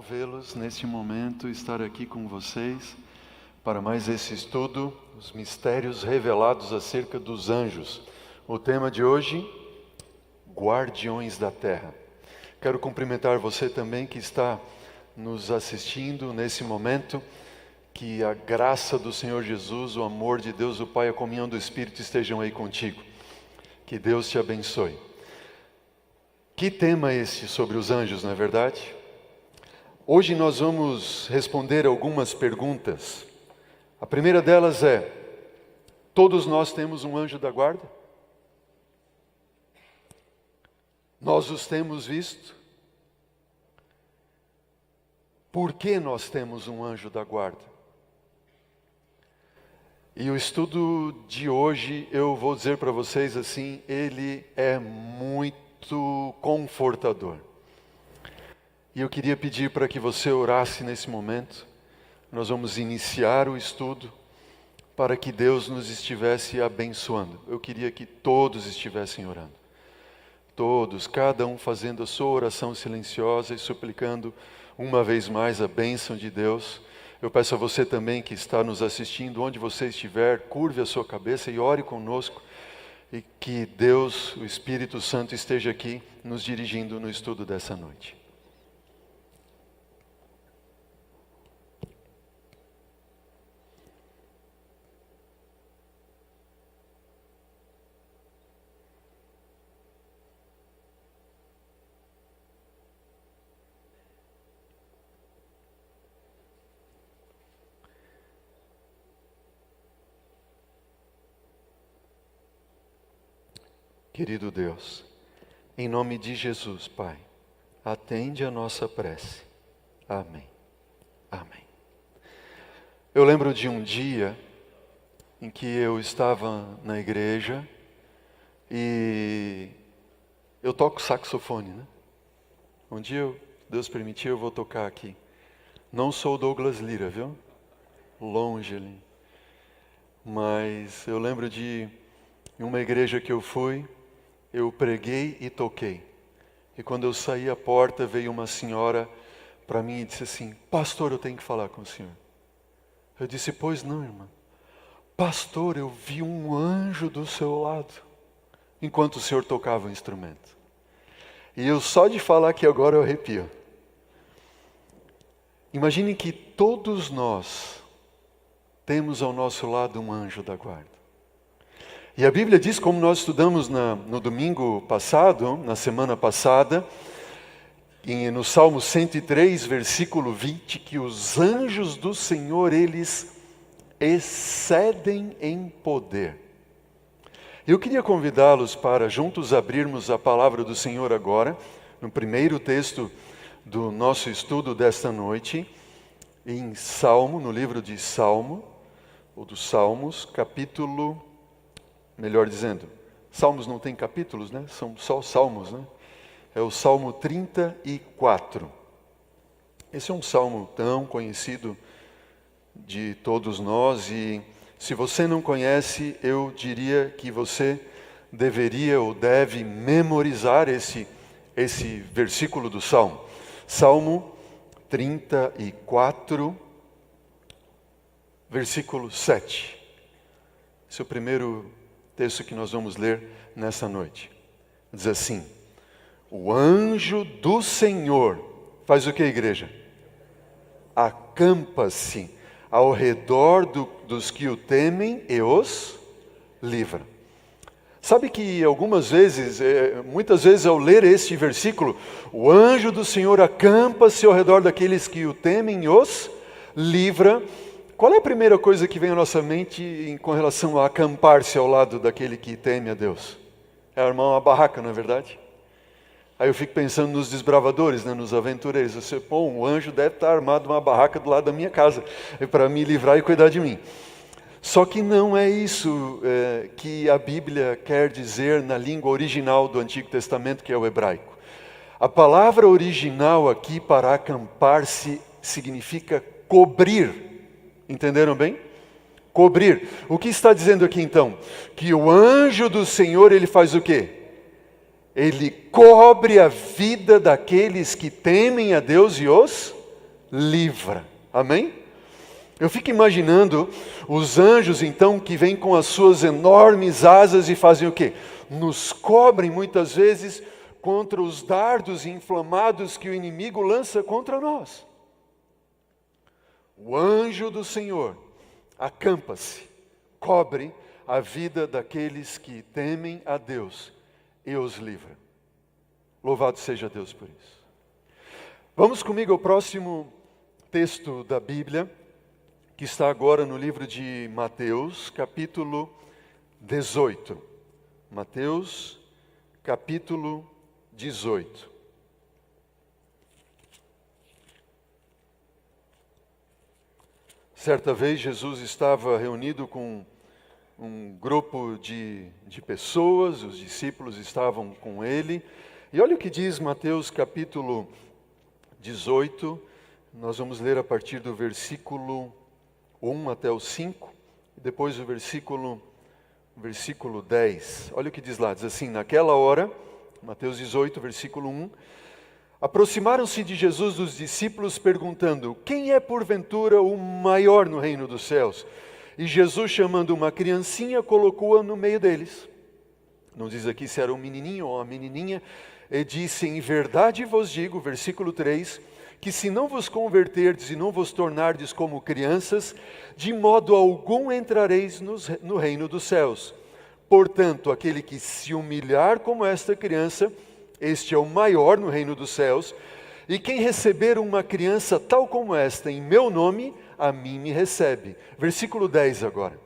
vê-los neste momento, estar aqui com vocês para mais esse estudo, os mistérios revelados acerca dos anjos. O tema de hoje, Guardiões da Terra. Quero cumprimentar você também que está nos assistindo nesse momento, que a graça do Senhor Jesus, o amor de Deus, o Pai, a comunhão do Espírito estejam aí contigo. Que Deus te abençoe. Que tema esse sobre os anjos, não é verdade? Hoje nós vamos responder algumas perguntas. A primeira delas é: todos nós temos um anjo da guarda? Nós os temos visto? Por que nós temos um anjo da guarda? E o estudo de hoje, eu vou dizer para vocês assim, ele é muito confortador. E eu queria pedir para que você orasse nesse momento. Nós vamos iniciar o estudo para que Deus nos estivesse abençoando. Eu queria que todos estivessem orando. Todos, cada um fazendo a sua oração silenciosa e suplicando uma vez mais a bênção de Deus. Eu peço a você também que está nos assistindo, onde você estiver, curve a sua cabeça e ore conosco. E que Deus, o Espírito Santo, esteja aqui nos dirigindo no estudo dessa noite. Querido Deus, em nome de Jesus, Pai, atende a nossa prece. Amém. Amém. Eu lembro de um dia em que eu estava na igreja e eu toco saxofone, né? Um dia, Deus permitir, eu vou tocar aqui. Não sou Douglas Lira, viu? Longe ali. Mas eu lembro de uma igreja que eu fui, eu preguei e toquei. E quando eu saí à porta, veio uma senhora para mim e disse assim: pastor, eu tenho que falar com o senhor. Eu disse: pois não, irmã. Pastor, eu vi um anjo do seu lado, enquanto o senhor tocava o instrumento. E eu só de falar aqui agora eu arrepio. Imagine que todos nós temos ao nosso lado um anjo da guarda. E a Bíblia diz, como nós estudamos no domingo passado, na semana passada, no Salmo 103, versículo 20, que os anjos do Senhor, eles excedem em poder. Eu queria convidá-los para juntos abrirmos a palavra do Senhor agora, no primeiro texto do nosso estudo desta noite, em Salmo, no livro de Salmo, ou dos Salmos, capítulo... Melhor dizendo, Salmos não tem capítulos, né? São só salmos, né? É o Salmo 34. Esse é um salmo tão conhecido de todos nós e se você não conhece, eu diria que você deveria ou deve memorizar esse versículo do Salmo. Salmo 34, versículo 7. Esse é o primeiro texto que nós vamos ler nessa noite. Diz assim: o anjo do Senhor faz o que, igreja? Acampa-se ao redor dos que o temem e os livra. Sabe que algumas vezes, muitas vezes ao ler este versículo, o anjo do Senhor acampa-se ao redor daqueles que o temem e os livra. Qual é a primeira coisa que vem à nossa mente com relação a acampar-se ao lado daquele que teme a Deus? É armar uma barraca, não é verdade? Aí eu fico pensando nos desbravadores, né, nos aventureiros. Você, o anjo deve estar armado uma barraca do lado da minha casa, para me livrar e cuidar de mim. Só que não é isso que a Bíblia quer dizer na língua original do Antigo Testamento, que é o hebraico. A palavra original aqui para acampar-se significa cobrir. Entenderam bem? Cobrir. O que está dizendo aqui então? Que o anjo do Senhor, ele faz o quê? Ele cobre a vida daqueles que temem a Deus e os livra. Amém? Eu fico imaginando os anjos, então, que vêm com as suas enormes asas e fazem o quê? Nos cobrem, muitas vezes, contra os dardos inflamados que o inimigo lança contra nós. O anjo do Senhor acampa-se, cobre a vida daqueles que temem a Deus e os livra. Louvado seja Deus por isso. Vamos comigo ao próximo texto da Bíblia, que está agora no livro de Mateus, capítulo 18. Mateus, capítulo 18. Certa vez Jesus estava reunido com um grupo de pessoas, os discípulos estavam com ele. E olha o que diz Mateus capítulo 18, nós vamos ler a partir do versículo 1 até o 5, e depois o versículo 10. Olha o que diz lá, diz assim: naquela hora, Mateus 18, versículo 1, aproximaram-se de Jesus os discípulos perguntando: quem é porventura o maior no reino dos céus? E Jesus, chamando uma criancinha, colocou-a no meio deles. Não diz aqui se era um menininho ou uma menininha. E disse: em verdade vos digo, versículo 3, que se não vos converterdes e não vos tornardes como crianças, de modo algum entrareis no reino dos céus. Portanto, aquele que se humilhar como esta criança, este é o maior no reino dos céus. E quem receber uma criança tal como esta em meu nome, a mim me recebe. Versículo 10 agora.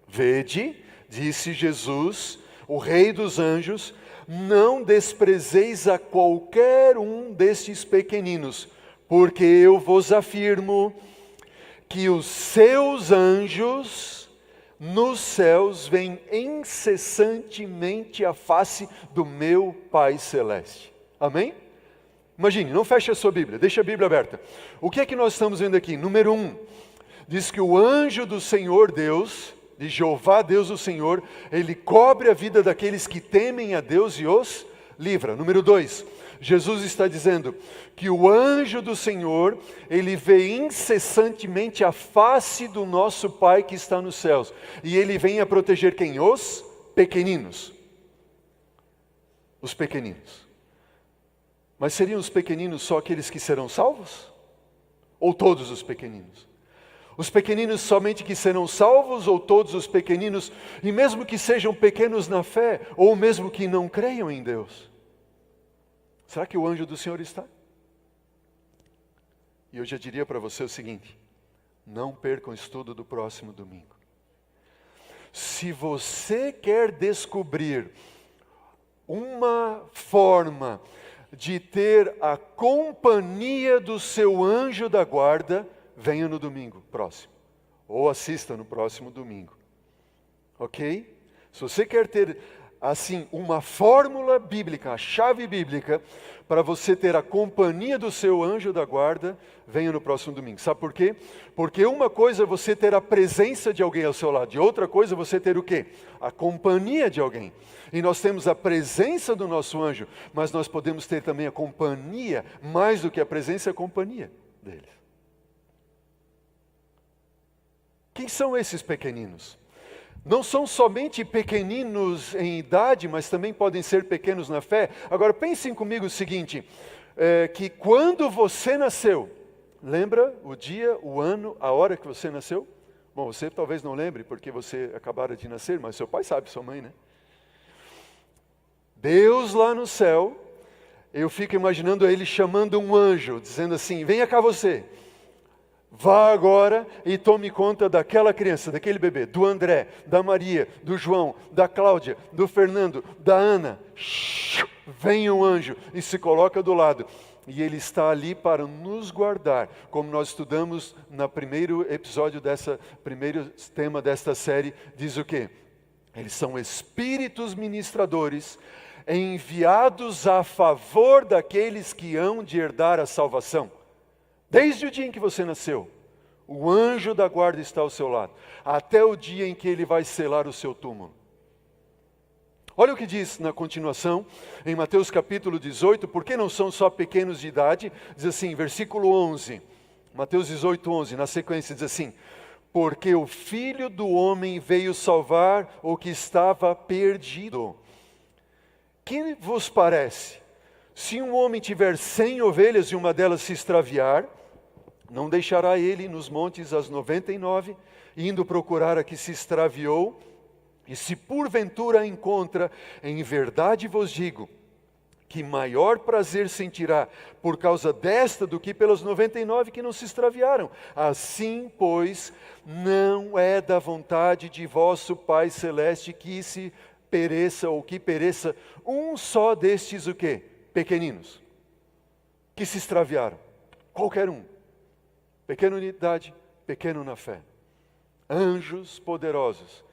Vede, disse Jesus, o Rei dos anjos, não desprezeis a qualquer um destes pequeninos, porque eu vos afirmo que os seus anjos nos céus veem incessantemente a face do meu Pai Celeste. Amém? Imagine, não feche a sua Bíblia, deixa a Bíblia aberta. O que é que nós estamos vendo aqui? Número 1, diz que o anjo do Senhor Deus, de Jeová Deus o Senhor, ele cobre a vida daqueles que temem a Deus e os livra. Número 2, Jesus está dizendo que o anjo do Senhor, ele vê incessantemente a face do nosso Pai que está nos céus. E ele vem a proteger quem? Os pequeninos. Os pequeninos. Mas seriam os pequeninos só aqueles que serão salvos? Ou todos os pequeninos? Os pequeninos somente que serão salvos, ou todos os pequeninos, e mesmo que sejam pequenos na fé, ou mesmo que não creiam em Deus? Será que o anjo do Senhor está? E eu já diria para você o seguinte: não percam o estudo do próximo domingo. Se você quer descobrir uma forma de ter a companhia do seu anjo da guarda, venha no domingo próximo, ou assista no próximo domingo, ok? Se você quer ter, assim, uma fórmula bíblica, a chave bíblica, para você ter a companhia do seu anjo da guarda, venha no próximo domingo. Sabe por quê? Porque uma coisa é você ter a presença de alguém ao seu lado, e outra coisa é você ter o quê? A companhia de alguém. E nós temos a presença do nosso anjo, mas nós podemos ter também a companhia, mais do que a presença, a companhia deles. Quem são esses pequeninos? Não são somente pequeninos em idade, mas também podem ser pequenos na fé. Agora pensem comigo o seguinte, que quando você nasceu, lembra o dia, o ano, a hora que você nasceu? Bom, você talvez não lembre, porque você acabara de nascer, mas seu pai sabe, sua mãe, né? Deus lá no céu, eu fico imaginando ele chamando um anjo, dizendo assim: venha cá você, vá agora e tome conta daquela criança, daquele bebê, do André, da Maria, do João, da Cláudia, do Fernando, da Ana. Vem um anjo e se coloca do lado. E ele está ali para nos guardar, como nós estudamos no primeiro episódio primeiro tema desta série, diz o quê? Eles são espíritos ministradores, enviados a favor daqueles que hão de herdar a salvação. Desde o dia em que você nasceu, o anjo da guarda está ao seu lado, até o dia em que ele vai selar o seu túmulo. Olha o que diz na continuação, em Mateus capítulo 18, porque não são só pequenos de idade, diz assim, versículo 11, Mateus 18:11, na sequência diz assim: porque o Filho do Homem veio salvar o que estava perdido. Que vos parece? Se um homem tiver 100 ovelhas e uma delas se extraviar, não deixará ele nos montes as 99, indo procurar a que se extraviou, e se porventura a encontra, em verdade vos digo, que maior prazer sentirá por causa desta do que pelas 99 que não se extraviaram. Assim, pois, não é da vontade de vosso Pai Celeste que se pereça ou que pereça um só destes o quê? Pequeninos, que se extraviaram. Qualquer um. Pequeno em idade, pequeno na fé. Anjos poderosos.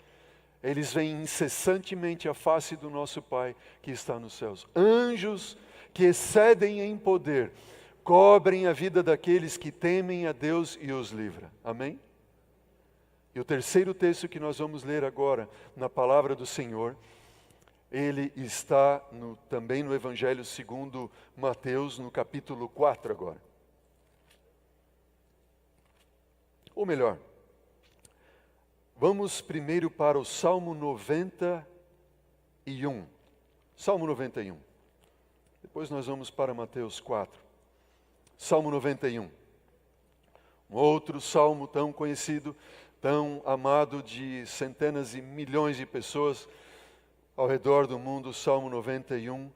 Eles veem incessantemente a face do nosso Pai que está nos céus. Anjos que excedem em poder, cobrem a vida daqueles que temem a Deus e os livra. Amém? E o terceiro texto que nós vamos ler agora, na palavra do Senhor, ele está também no Evangelho segundo Mateus, no capítulo 4 agora. Ou melhor, vamos primeiro para o Salmo 91. Salmo 91. Depois nós vamos para Mateus 4. Salmo 91. Um outro salmo tão conhecido, tão amado de centenas e milhões de pessoas ao redor do mundo, Salmo 91.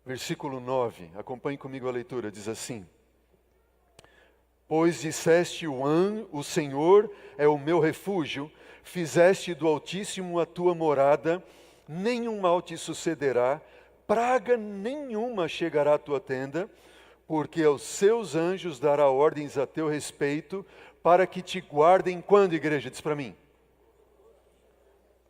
Versículo 9. Acompanhe comigo a leitura, diz assim: pois disseste, o Senhor é o meu refúgio, fizeste do Altíssimo a tua morada, nenhum mal te sucederá, praga nenhuma chegará à tua tenda, porque aos seus anjos dará ordens a teu respeito, para que te guardem quando, igreja? Diz para mim.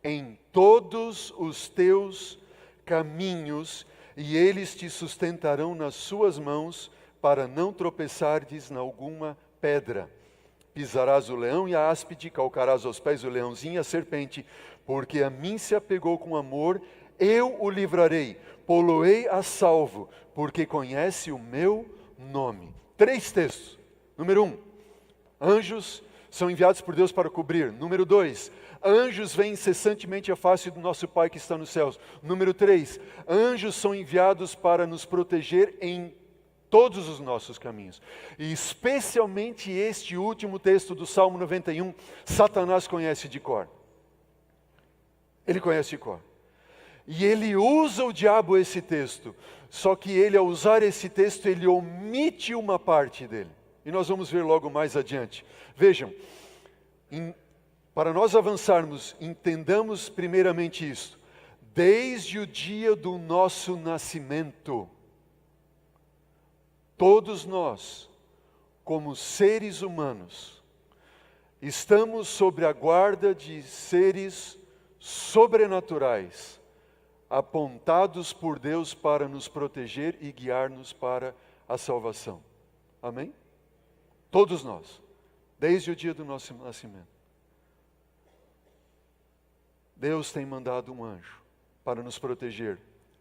Em todos os teus caminhos, e eles te sustentarão nas suas mãos, para não tropeçardes em alguma pedra. Pisarás o leão e a áspide, calcarás aos pés o leãozinho e a serpente, porque a mim se apegou com amor, eu o livrarei, pô-lo-ei a salvo, porque conhece o meu nome. 3 textos. Número 1, anjos são enviados por Deus para cobrir. Número 2, anjos veem incessantemente a face do nosso Pai que está nos céus. Número 3, anjos são enviados para nos proteger em todos os nossos caminhos. E especialmente este último texto do Salmo 91, Satanás conhece de cor. Ele conhece de cor. E ele usa o diabo esse texto. Só que ele, ao usar esse texto, ele omite uma parte dele. E nós vamos ver logo mais adiante. Vejam, para nós avançarmos, entendamos primeiramente isto. Desde o dia do nosso nascimento, todos nós, como seres humanos, estamos sob a guarda de seres sobrenaturais, apontados por Deus para nos proteger e guiar-nos para a salvação. Amém? Todos nós, desde o dia do nosso nascimento. Deus tem mandado um anjo para nos proteger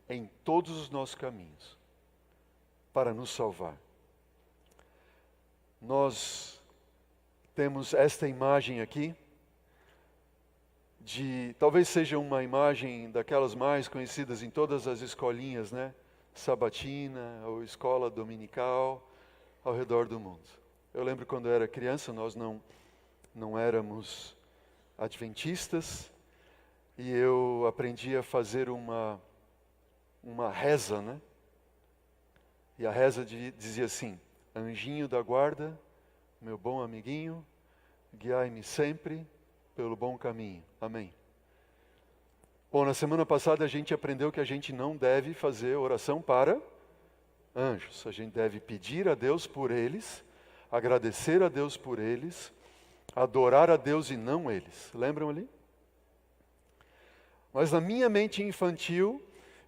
em todos os nossos caminhos, para nos salvar. Nós temos esta imagem aqui, talvez seja uma imagem daquelas mais conhecidas em todas as escolinhas, né? Sabatina ou escola dominical ao redor do mundo. Eu lembro quando eu era criança, nós não éramos adventistas, e eu aprendi a fazer uma reza, né? E a reza dizia assim: anjinho da guarda, meu bom amiguinho, guiai-me sempre pelo bom caminho. Amém. Bom, na semana passada a gente aprendeu que a gente não deve fazer oração para anjos. A gente deve pedir a Deus por eles, agradecer a Deus por eles, adorar a Deus e não eles. Lembram ali? Mas na minha mente infantil,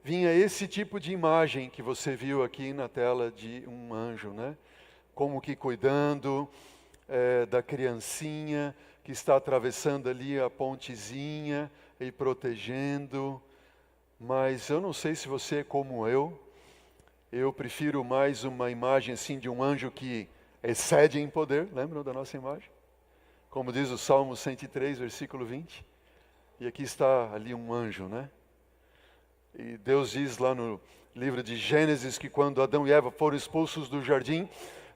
vinha esse tipo de imagem que você viu aqui na tela de um anjo, né? Como que cuidando da criancinha que está atravessando ali a pontezinha e protegendo. Mas eu não sei se você é como eu. Eu prefiro mais uma imagem assim de um anjo que excede em poder. Lembram da nossa imagem? Como diz o Salmo 103, versículo 20. E aqui está ali um anjo, né? E Deus diz lá no livro de Gênesis que quando Adão e Eva foram expulsos do jardim,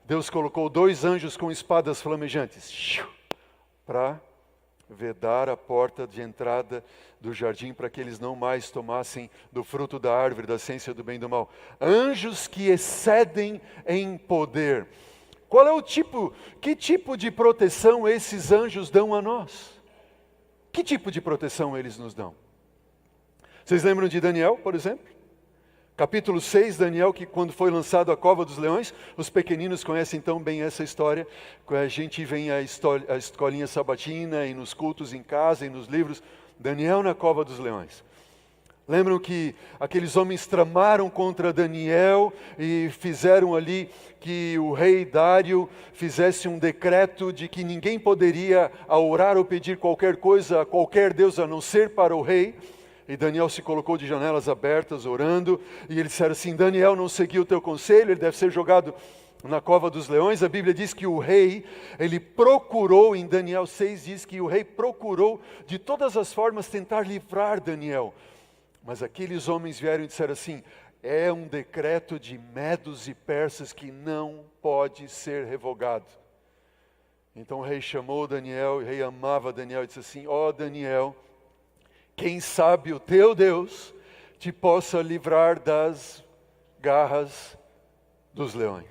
Deus colocou 2 anjos com espadas flamejantes para vedar a porta de entrada do jardim para que eles não mais tomassem do fruto da árvore da ciência do bem e do mal. Anjos que excedem em poder. Qual é que tipo de proteção esses anjos dão a nós? Que tipo de proteção eles nos dão? Vocês lembram de Daniel, por exemplo? Capítulo 6, Daniel, que quando foi lançado à cova dos leões, os pequeninos conhecem tão bem essa história, a gente vem à escolinha sabatina e nos cultos em casa e nos livros, Daniel na cova dos leões. Lembram que aqueles homens tramaram contra Daniel e fizeram ali que o rei Dário fizesse um decreto de que ninguém poderia orar ou pedir qualquer coisa a qualquer Deus a não ser para o rei. E Daniel se colocou de janelas abertas, orando, e eles disseram assim, Daniel não seguiu o teu conselho, ele deve ser jogado na cova dos leões. A Bíblia diz que o rei, ele procurou, em Daniel 6 diz que o rei procurou de todas as formas tentar livrar Daniel. Mas aqueles homens vieram e disseram assim, é um decreto de medos e persas que não pode ser revogado. Então o rei chamou Daniel, o rei amava Daniel e disse assim, ó Daniel, quem sabe o teu Deus te possa livrar das garras dos leões.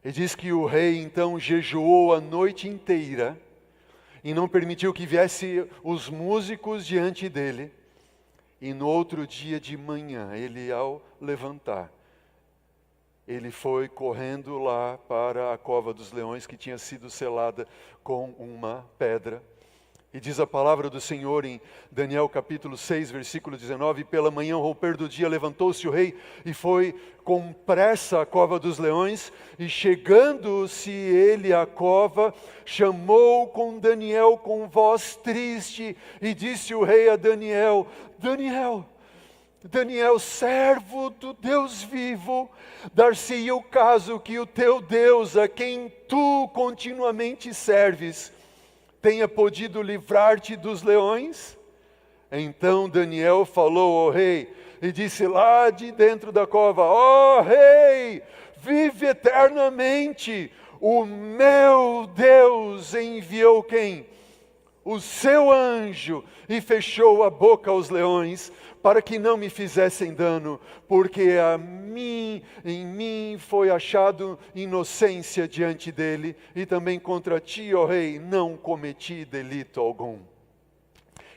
E diz que o rei então jejuou a noite inteira e não permitiu que viessem os músicos diante dele. E no outro dia de manhã, ele ao levantar, ele foi correndo lá para a cova dos leões que tinha sido selada com uma pedra. E diz a palavra do Senhor em Daniel capítulo 6, versículo 19, pela manhã, ao romper do dia, levantou-se o rei e foi com pressa à cova dos leões, e chegando-se ele à cova, chamou com Daniel com voz triste, e disse o rei a Daniel, Daniel, servo do Deus vivo, dar-se-ia o caso que o teu Deus, a quem tu continuamente serves, tenha podido livrar-te dos leões? Então Daniel falou ao rei e disse lá de dentro da cova, ó rei, vive eternamente, o meu Deus enviou quem? O seu anjo, e fechou a boca aos leões, para que não me fizessem dano, porque em mim foi achado inocência diante dele, e também contra ti, ó rei, não cometi delito algum.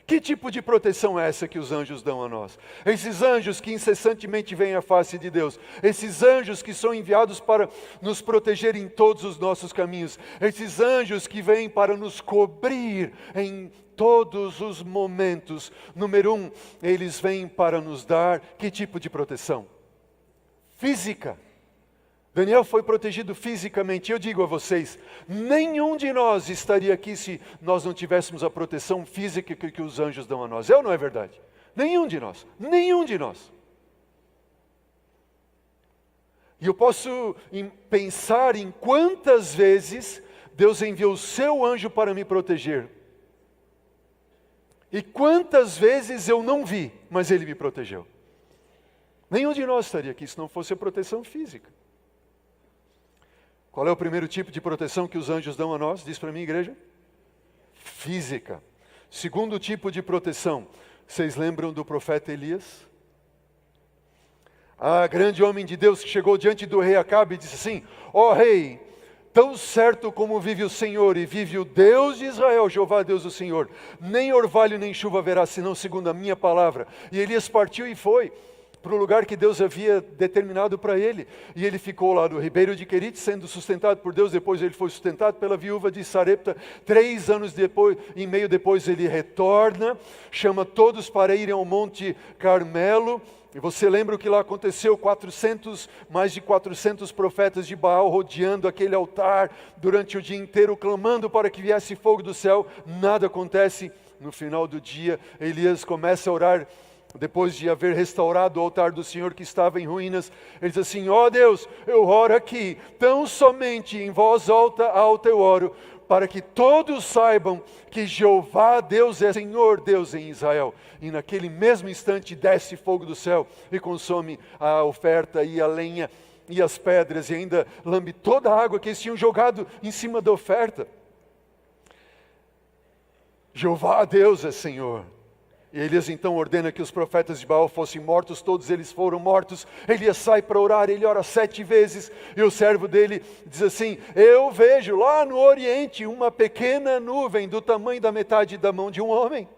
Que tipo de proteção é essa que os anjos dão a nós? Esses anjos que incessantemente vêm à face de Deus. Esses anjos que são enviados para nos proteger em todos os nossos caminhos. Esses anjos que vêm para nos cobrir em todos os momentos. Número 1, eles vêm para nos dar que tipo de proteção? Física. Daniel foi protegido fisicamente. Eu digo a vocês, nenhum de nós estaria aqui se nós não tivéssemos a proteção física que os anjos dão a nós. É ou não é verdade? Nenhum de nós. Nenhum de nós. E eu posso pensar em quantas vezes Deus enviou o seu anjo para me proteger. E quantas vezes eu não vi, mas ele me protegeu. Nenhum de nós estaria aqui se não fosse a proteção física. Qual é o primeiro tipo de proteção que os anjos dão a nós? Diz para mim, igreja. Física. Segundo tipo de proteção. Vocês lembram do profeta Elias? Grande homem de Deus que chegou diante do rei Acabe e disse assim, ó rei, tão certo como vive o Senhor e vive o Deus de Israel, Jeová Deus do Senhor, nem orvalho nem chuva haverá, senão segundo a minha palavra. E Elias partiu e foi para o lugar que Deus havia determinado para ele. E ele ficou lá no ribeiro de Querite, sendo sustentado por Deus. Depois ele foi sustentado pela viúva de Sarepta. 3 anos e meio depois ele retorna, chama todos para irem ao Monte Carmelo. E você lembra o que lá aconteceu? Mais de 400 profetas de Baal rodeando aquele altar durante o dia inteiro, clamando para que viesse fogo do céu. Nada acontece. No final do dia, Elias começa a orar depois de haver restaurado o altar do Senhor que estava em ruínas, ele diz assim: ó Deus, eu oro aqui, tão somente em voz alta eu oro, para que todos saibam que Jeová Deus é Senhor Deus em Israel. E naquele mesmo instante desce fogo do céu e consome a oferta e a lenha e as pedras, e ainda lambe toda a água que eles tinham jogado em cima da oferta. Jeová Deus é Senhor. E Elias então ordena que os profetas de Baal fossem mortos, todos eles foram mortos. Elias sai para orar, ele ora 7 vezes, e o servo dele diz assim: eu vejo lá no oriente uma pequena nuvem do tamanho da metade da mão de um homem.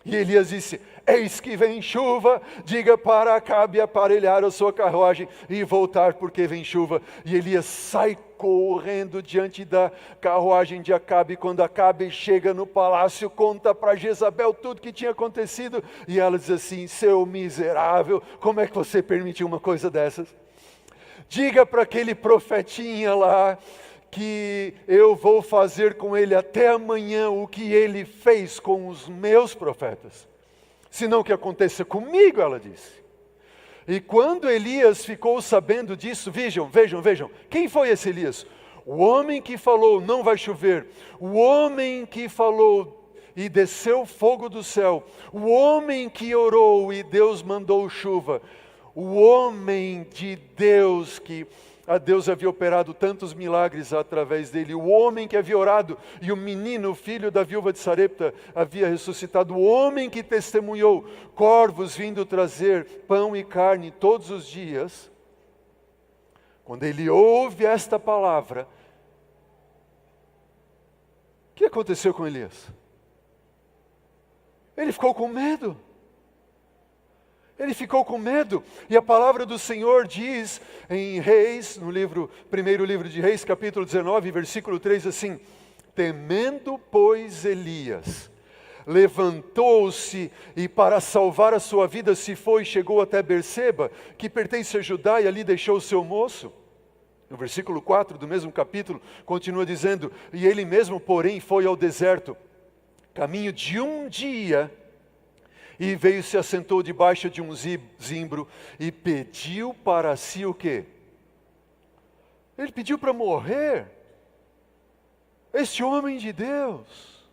E Elias disse: eis que vem chuva, diga para Acabe aparelhar a sua carruagem e voltar, porque vem chuva. E Elias sai correndo diante da carruagem de Acabe. Quando Acabe chega no palácio, conta para Jezabel tudo que tinha acontecido. E ela diz assim: seu miserável, como é que você permitiu uma coisa dessas? Diga para aquele profetinha lá que eu vou fazer com ele até amanhã o que ele fez com os meus profetas. Senão que aconteça comigo, ela disse. E quando Elias ficou sabendo disso, vejam, quem foi esse Elias? O homem que falou, não vai chover. O homem que falou e desceu fogo do céu. O homem que orou e Deus mandou chuva. O homem de Deus que a Deus havia operado tantos milagres através dele. O homem que havia orado e o menino, filho da viúva de Sarepta, havia ressuscitado. O homem que testemunhou corvos vindo trazer pão e carne todos os dias. Quando ele ouve esta palavra, o que aconteceu com Elias? Ele ficou com medo. Ele ficou com medo, e a palavra do Senhor diz em Reis, no primeiro livro de Reis, capítulo 19, versículo 3, assim: temendo, pois, Elias, levantou-se e para salvar a sua vida se foi e chegou até Berseba, que pertence a Judá, e ali deixou o seu moço. No versículo 4 do mesmo capítulo, continua dizendo: e ele mesmo, porém, foi ao deserto, caminho de um dia, e veio e se assentou debaixo de um zimbro e pediu para si o quê? Ele pediu para morrer. Este homem de Deus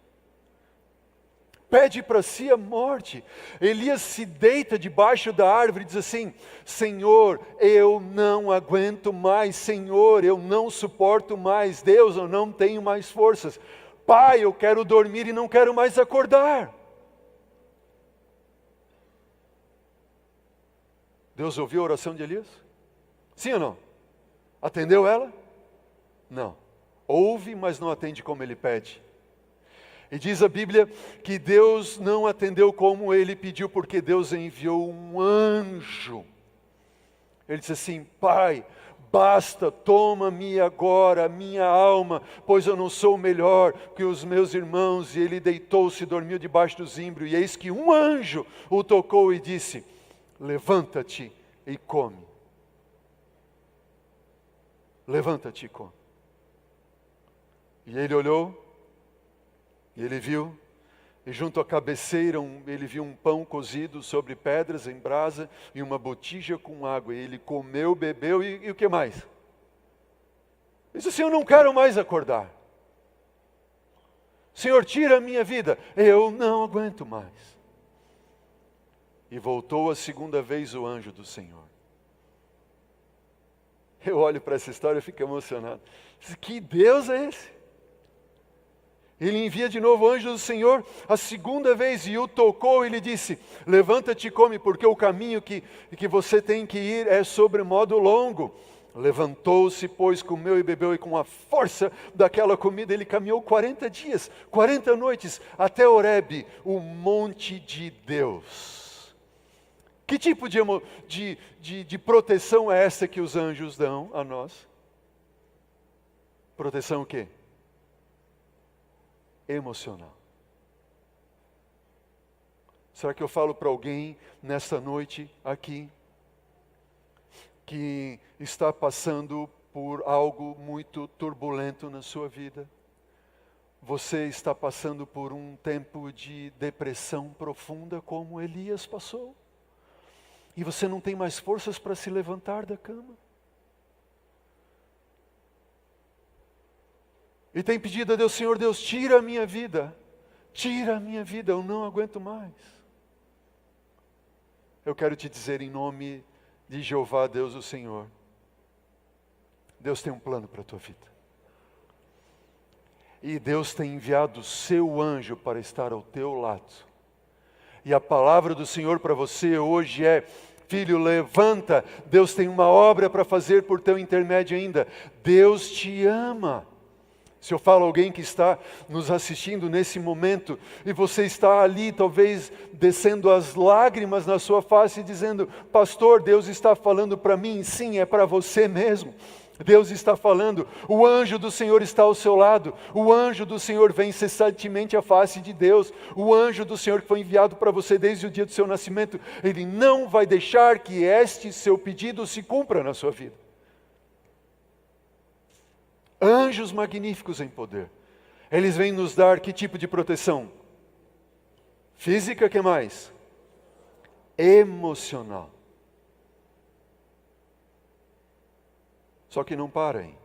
pede para si a morte. Elias se deita debaixo da árvore e diz assim: Senhor, eu não aguento mais. Senhor, eu não suporto mais. Deus, eu não tenho mais forças. Pai, eu quero dormir e não quero mais acordar. Deus ouviu a oração de Elias? Sim ou não? Atendeu ela? Não. Ouve, mas não atende como ele pede. E diz a Bíblia que Deus não atendeu como ele pediu, porque Deus enviou um anjo. Ele disse assim: Pai, basta, toma-me agora a minha alma, pois eu não sou melhor que os meus irmãos. E ele deitou-se e dormiu debaixo do zimbro. E eis que um anjo o tocou e disse: levanta-te e come. Levanta-te e come. E ele olhou, e ele viu, e junto à cabeceira ele viu um pão cozido sobre pedras em brasa e uma botija com água. E ele comeu, bebeu e o que mais? Ele disse assim: eu não quero mais acordar. Senhor, tira a minha vida. Eu não aguento mais. E voltou a segunda vez o anjo do Senhor. Eu olho para essa história e fico emocionado. Que Deus é esse? Ele envia de novo o anjo do Senhor a segunda vez e o tocou e lhe disse: levanta-te e come, porque o caminho que você tem que ir é sobremodo longo. Levantou-se, pois, comeu e bebeu, e com a força daquela comida ele caminhou 40 dias, 40 noites, até Horebe, o monte de Deus. Que tipo de proteção é essa que os anjos dão a nós? Proteção o quê? Emocional. Será que eu falo para alguém nesta noite aqui que está passando por algo muito turbulento na sua vida? Você está passando por um tempo de depressão profunda como Elias passou? E você não tem mais forças para se levantar da cama. E tem pedido a Deus, Senhor Deus, tira a minha vida. Tira a minha vida, eu não aguento mais. Eu quero te dizer em nome de Jeová, Deus o Senhor. Deus tem um plano para a tua vida. E Deus tem enviado o seu anjo para estar ao teu lado. E a palavra do Senhor para você hoje é: filho, levanta, Deus tem uma obra para fazer por teu intermédio ainda. Deus te ama. Se eu falo a alguém que está nos assistindo nesse momento, e você está ali talvez descendo as lágrimas na sua face, dizendo: pastor, Deus está falando para mim. Sim, é para você mesmo. Deus está falando, o anjo do Senhor está ao seu lado, o anjo do Senhor vem incessantemente à face de Deus, o anjo do Senhor que foi enviado para você desde o dia do seu nascimento, ele não vai deixar que este seu pedido se cumpra na sua vida. Anjos magníficos em poder, eles vêm nos dar que tipo de proteção? Física, que mais? Emocional. Só que não parem.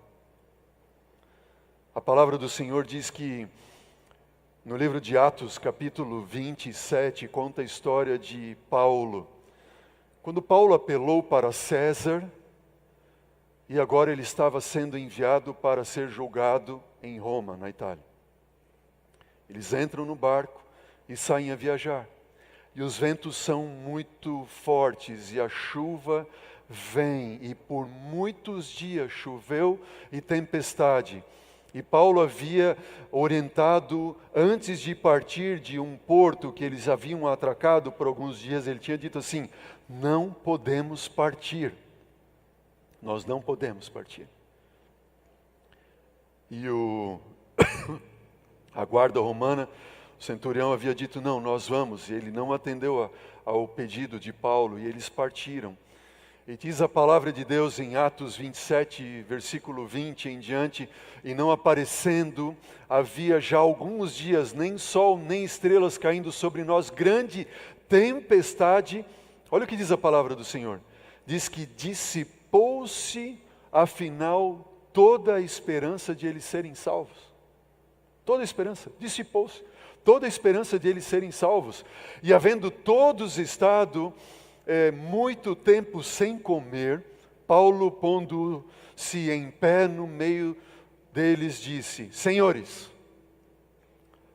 A palavra do Senhor diz que, no livro de Atos, capítulo 27, conta a história de Paulo. Quando Paulo apelou para César, e agora ele estava sendo enviado para ser julgado em Roma, na Itália. Eles entram no barco e saem a viajar. E os ventos são muito fortes e a chuva vem, e por muitos dias choveu e tempestade. E Paulo havia orientado, antes de partir de um porto que eles haviam atracado por alguns dias, ele tinha dito assim: não podemos partir. Nós não podemos partir. E a guarda romana, o centurião havia dito: não, nós vamos. E ele não atendeu ao pedido de Paulo e eles partiram. E diz a palavra de Deus em Atos 27, versículo 20 em diante: e não aparecendo, havia já alguns dias, nem sol nem estrelas caindo sobre nós, grande tempestade. Olha o que diz a palavra do Senhor. Diz que dissipou-se, afinal, toda a esperança de eles serem salvos. Toda a esperança, dissipou-se. Toda a esperança de eles serem salvos. E havendo todos estado muito tempo sem comer, Paulo, pondo-se em pé no meio deles, disse: senhores,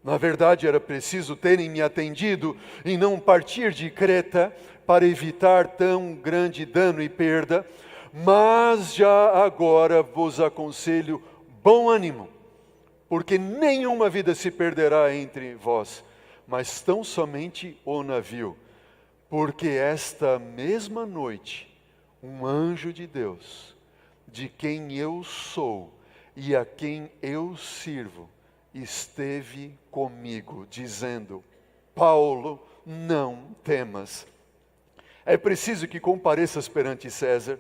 na verdade era preciso terem me atendido e não partir de Creta para evitar tão grande dano e perda, mas já agora vos aconselho bom ânimo, porque nenhuma vida se perderá entre vós, mas tão somente o navio. Porque esta mesma noite, um anjo de Deus, de quem eu sou e a quem eu sirvo, esteve comigo, dizendo: Paulo, não temas. É preciso que compareças perante César.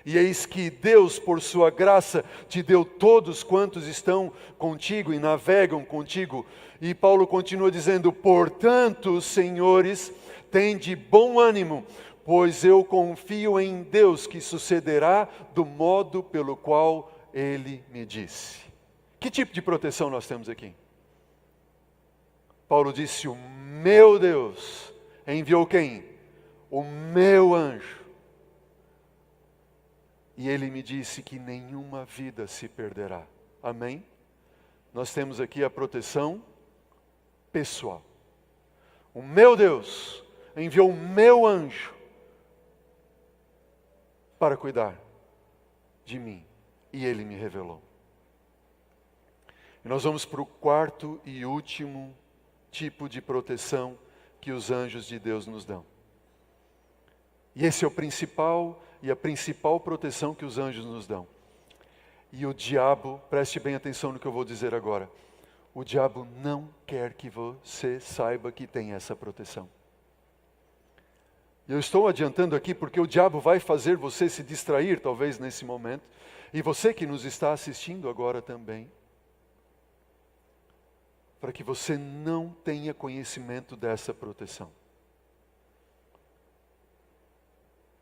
E eis que Deus, por sua graça, te deu todos quantos estão contigo e navegam contigo. E Paulo continua dizendo: portanto, senhores, tende bom ânimo, pois eu confio em Deus que sucederá do modo pelo qual Ele me disse. Que tipo de proteção nós temos aqui? Paulo disse: o meu Deus enviou quem? O meu anjo. E ele me disse que nenhuma vida se perderá. Amém? Nós temos aqui a proteção pessoal. O meu Deus enviou o meu anjo para cuidar de mim. E ele me revelou. E nós vamos para o quarto e último tipo de proteção que os anjos de Deus nos dão. E esse é o principal e a principal proteção que os anjos nos dão. E o diabo, preste bem atenção no que eu vou dizer agora. O diabo não quer que você saiba que tem essa proteção. Eu estou adiantando aqui porque o diabo vai fazer você se distrair, talvez nesse momento, e você que nos está assistindo agora também, para que você não tenha conhecimento dessa proteção.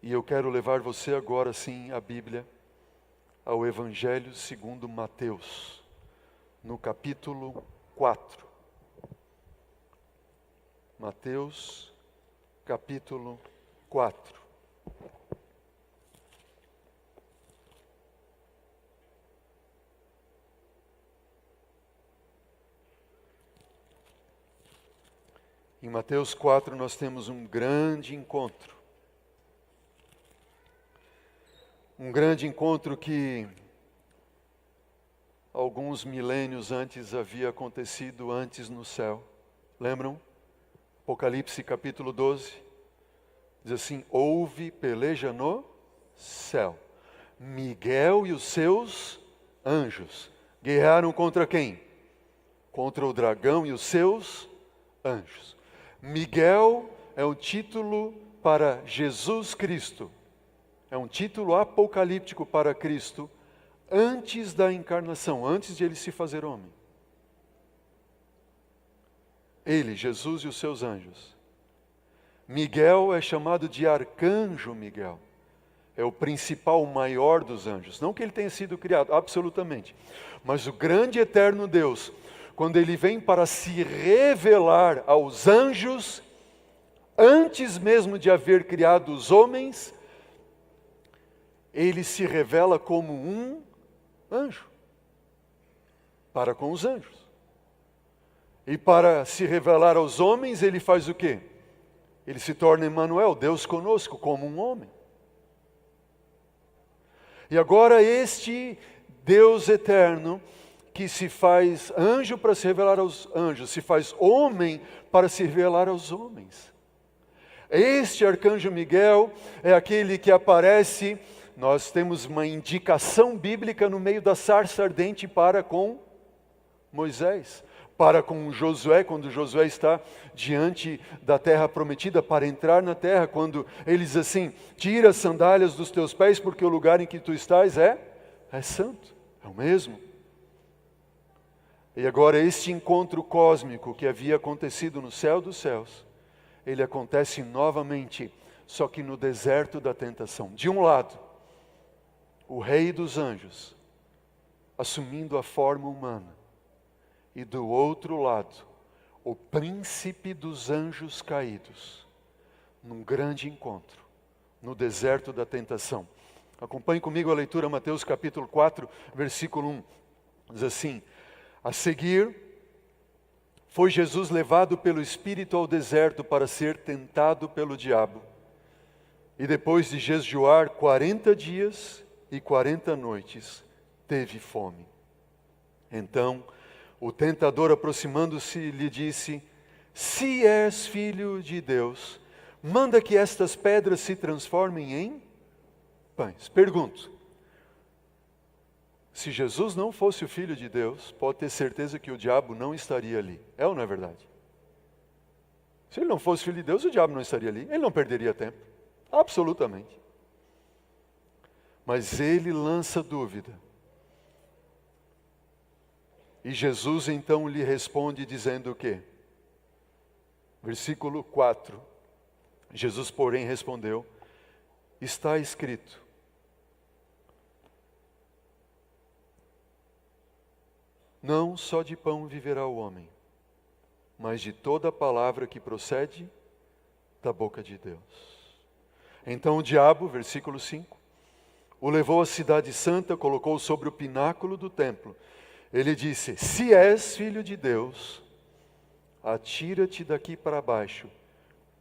E eu quero levar você agora sim, a Bíblia, ao Evangelho segundo Mateus, no capítulo 4. Mateus, capítulo 4. Em Mateus 4 nós temos um grande encontro. Um grande encontro que alguns milênios antes havia acontecido antes no céu. Lembram? Apocalipse capítulo 12. Diz assim: houve peleja no céu. Miguel e os seus anjos guerrearam contra quem? Contra o dragão e os seus anjos. Miguel é um título para Jesus Cristo. É um título apocalíptico para Cristo antes da encarnação, antes de ele se fazer homem. Ele, Jesus e os seus anjos. Miguel é chamado de arcanjo Miguel. É o principal, o maior dos anjos. Não que ele tenha sido criado, absolutamente. Mas o grande eterno Deus, quando ele vem para se revelar aos anjos, antes mesmo de haver criado os homens, ele se revela como um anjo, para com os anjos. E para se revelar aos homens, ele faz o quê? Ele se torna Emmanuel, Deus conosco, como um homem. E agora este Deus eterno, que se faz anjo para se revelar aos anjos, se faz homem para se revelar aos homens. Este arcanjo Miguel é aquele que aparece, nós temos uma indicação bíblica no meio da sarça ardente para com Moisés, para com Josué, quando Josué está diante da terra prometida para entrar na terra, quando ele diz assim: tira as sandálias dos teus pés, porque o lugar em que tu estás é santo, é o mesmo. E agora este encontro cósmico que havia acontecido no céu dos céus, ele acontece novamente, só que no deserto da tentação. De um lado, o rei dos anjos, assumindo a forma humana. E do outro lado, o príncipe dos anjos caídos, num grande encontro, no deserto da tentação. Acompanhe comigo a leitura, Mateus capítulo 4, versículo 1. Diz assim: a seguir, foi Jesus levado pelo Espírito ao deserto para ser tentado pelo diabo. E depois de jejuar 40 dias e 40 noites, teve fome. Então, o tentador, aproximando-se, lhe disse: se és filho de Deus, manda que estas pedras se transformem em pães. Pergunto: se Jesus não fosse o Filho de Deus, pode ter certeza que o diabo não estaria ali. É ou não é verdade? Se ele não fosse Filho de Deus, o diabo não estaria ali. Ele não perderia tempo. Absolutamente. Mas ele lança dúvida. E Jesus então lhe responde dizendo o quê? Versículo 4. Jesus, porém, respondeu: está escrito: não só de pão viverá o homem, mas de toda palavra que procede da boca de Deus. Então o diabo, versículo 5, o levou à cidade santa, colocou-o sobre o pináculo do templo. Ele disse: se és filho de Deus, atira-te daqui para baixo.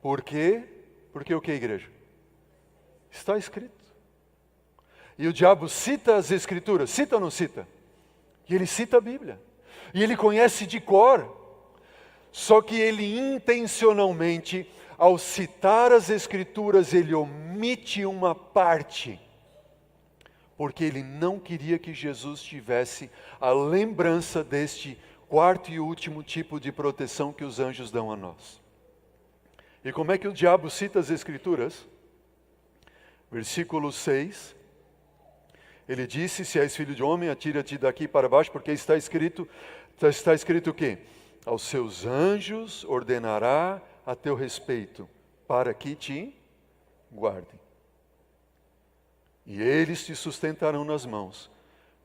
Por quê? Porque o que, igreja? Está escrito. E o diabo cita as escrituras, cita ou não cita? E ele cita a Bíblia. E ele conhece de cor. Só que ele intencionalmente, ao citar as escrituras, ele omite uma parte. Porque ele não queria que Jesus tivesse a lembrança deste quarto e último tipo de proteção que os anjos dão a nós. E como é que o diabo cita as escrituras? Versículo 6. Ele disse: se és filho de homem, atira-te daqui para baixo, porque está escrito o quê? Aos seus anjos ordenará a teu respeito, para que te guardem. e eles te sustentarão nas mãos,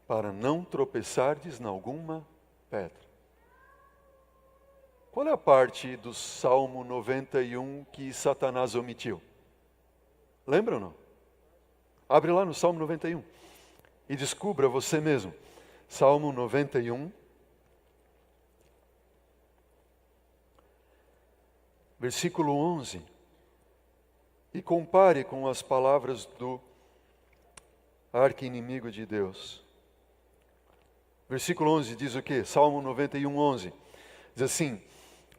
para não tropeçardes em alguma pedra. Qual é a parte do Salmo 91 que Satanás omitiu? Lembra ou não? Abre lá no Salmo 91 e descubra você mesmo. Salmo 91, versículo 11. E compare com as palavras do arqui-inimigo de Deus. Versículo 11 diz o quê? Salmo 91, 11. Diz assim: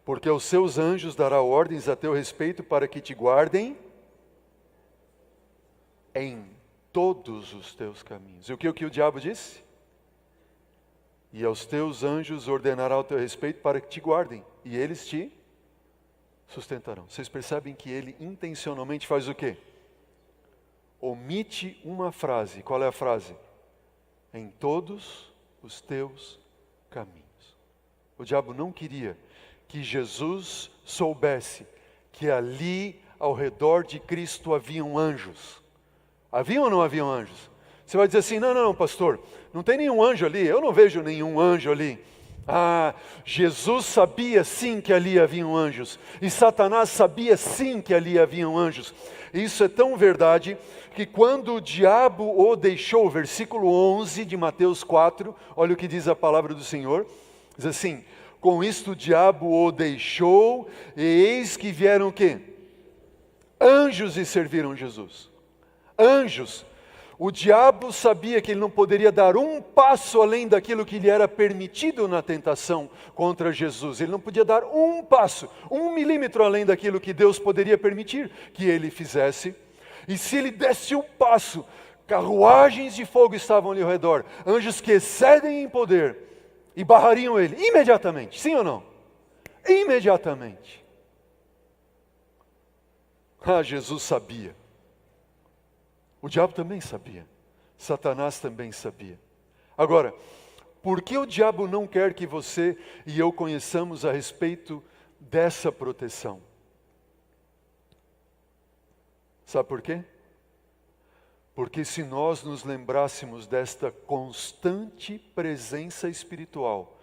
porque aos seus anjos dará ordens a teu respeito para que te guardem em todos os teus caminhos. E o que o diabo disse? E aos teus anjos ordenará o teu respeito para que te guardem, e eles te sustentarão. Vocês percebem que ele intencionalmente faz o quê? Omite uma frase. Qual é a frase? Em todos os teus caminhos. O diabo não queria que Jesus soubesse que ali ao redor de Cristo haviam anjos. Haviam ou não haviam anjos? Você vai dizer assim, não, pastor, não tem nenhum anjo ali, eu não vejo nenhum anjo ali. Ah, Jesus sabia sim que ali haviam anjos, e Satanás sabia sim que ali haviam anjos. Isso é tão verdade que quando o diabo o deixou, versículo 11 de Mateus 4, olha o que diz a palavra do Senhor, diz assim: com isto o diabo o deixou, e eis que vieram o quê? Anjos e serviram Jesus. Anjos. O diabo sabia que ele não poderia dar um passo além daquilo que lhe era permitido na tentação contra Jesus. Ele não podia dar um passo, 1 milímetro além daquilo que Deus poderia permitir que ele fizesse. E se ele desse um passo, carruagens de fogo estavam ali ao redor, anjos que excedem em poder, e barrariam ele imediatamente, sim ou não? Imediatamente. Ah, Jesus sabia. O diabo também sabia. Satanás também sabia. Agora, por que o diabo não quer que você e eu conheçamos a respeito dessa proteção? Sabe por quê? Porque se nós nos lembrássemos desta constante presença espiritual,